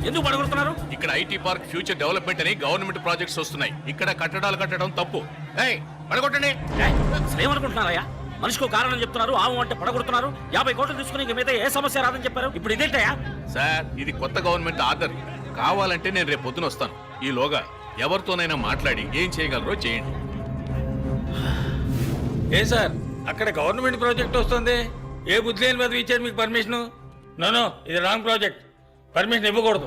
ఎందుకు పడగొడుతున్నారు? ఇక్కడ IT park future development అని గవర్నమెంట్ ప్రాజెక్ట్స్ వస్తున్నాయి. ఇక్కడ కట్టడాలు కట్టడం తప్పు. పడగొట్టండి. ఏమనుకుంటున్నారయ్యా? మనిషికి కారణం చెప్తున్నారు, ఆవు అంటే పడగొడుతున్నారు. 50 కోట్లు తీసుకుని ఇంక మీద ఏ సమస్య రాదని చెప్పారు. ఇప్పుడు ఇదేంటయ్యా? సార్, ఇది కొత్త గవర్నమెంట్ ఆర్డర్. కావాలంటే నేను రేపు పొద్దున వస్తాను. ఈలోగా ఎవరితోనైనా మాట్లాడి ఏం చేయగలరో చేయండి. ఏ సార్, అక్కడ గవర్నమెంట్ ప్రాజెక్ట్ వస్తుంది. ఏ బుద్ధి లేని పదవి ఇచ్చారు మీకు పర్మిషన్? నో, ఇది రాంగ్ ప్రాజెక్ట్. పర్మిషన్ ఇవ్వకూడదు.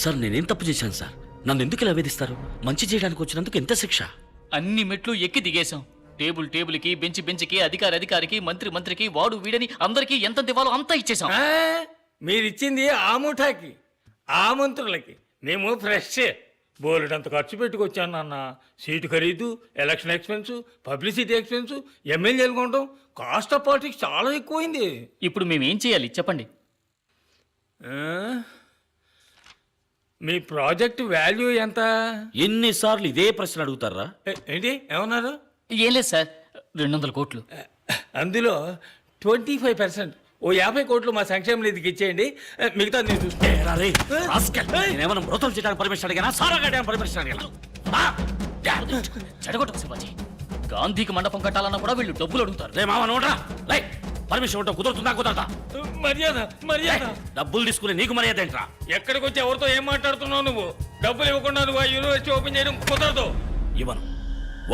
సార్, నేనేం తప్పు చేశాను సార్? నన్ను ఎందుకు ఇలా వేధిస్తారు? మంచి చేయడానికి వచ్చినందుకు ఎంత శిక్ష? అన్ని మెట్లు ఎక్కి దిగేశాం. టేబుల్కి, బెంచ్కి, అధికారికి, మంత్రికి, వాడు వీడని అందరికీ ఎంత ఇవ్వాలో అంతా ఇచ్చేసాం. మీరిచ్చింది ఆ ముఠాకి, ఆ మంత్రులకి. మేము ఫ్రెష్ బోలెడంత ఖర్చు పెట్టుకొచ్చాను నాన్న. సీటు ఖరీదు, ఎలక్షన్ ఎక్స్పెన్స్, పబ్లిసిటీ ఎక్స్పెన్స్, ఎమ్మెల్యేలు కొనడం, కాస్ట్ ఆఫ్ పాలిటిక్స్ చాలా ఎక్కువైంది. ఇప్పుడు మేమేం చేయాలి చెప్పండి. మీ ప్రాజెక్ట్ వాల్యూ ఎంత? ఎన్నిసార్లు ఇదే ప్రశ్న అడుగుతారా? ఏంటి ఏమన్నారు? ఏం లేదు సార్, 200 కోట్లు. అందులో 25%, ఓ 50 కోట్లు మా సంక్షేమ నిధికి ఇచ్చేయండి. మిగతా నేను నేనేమన్నా మృతం చేయడానికి పర్మిషన్ అడిగానా? సారా కట్టడానికి పర్మిషన్ అడిగానా? చెడగొట్టకు శివాజీ. గాంధీకి మండపం కట్టాలన్నా కూడా వీళ్ళు డబ్బులు అడుగుతారు. రే మామ నోడ్రా, పర్మిషన్ ఉంటా కుదురుతుందా కుదరదా? మర్యాద డబ్బులు తీసుకుని నీకు మర్యాద ఏంట్రా? ఎక్కడికి వచ్చి ఎవరితో ఏం మాట్లాడుతున్నావు నువ్వు? డబ్బులు ఇవ్వకుండా నువ్వు ఆ యూనివర్సిటీ ఓపెన్ చేయడం కుదరదు. ఇవ్వను,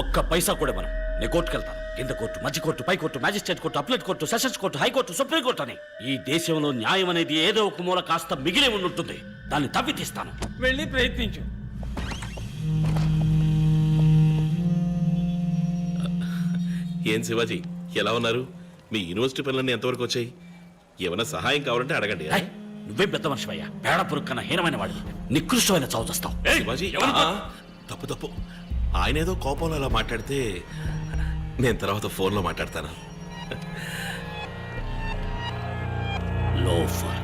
ఒక్క పైసా కూడా ఇవ్వను. నేను కోర్టుకు వెళ్తాను. కింద కోర్టు, మధ్య కోర్టు, పై court, magistrate court, appellate court, sessions court, high court, supreme court అని. ఈ దేశంలో న్యాయం అనేది ఏదో ఒక మూల కాస్త మిగిలి ఉంటుంది. దాన్ని తవ్వి తీస్తాను. వెళ్ళి ప్రయత్నించు. ఏం శివాజీ, ఎలా ఉన్నారు? మీ యూనివర్సిటీ పనులన్నీ ఎంతవరకు వచ్చాయి? ఏమైనా సహాయం కావాలంటే అడగండి. నువ్వే పెద్ద మనిషివయ్యా. పేడ పురుగు కన్నా హీనమైన వాడివి. నికృష్టమైన చావు చేస్తావు. శివాజీ, తప్పు. ఆయన ఏదో కోపంలో అలా మాట్లాడితే నేను తర్వాత ఫోన్లో మాట్లాడతాను. లోఫర్.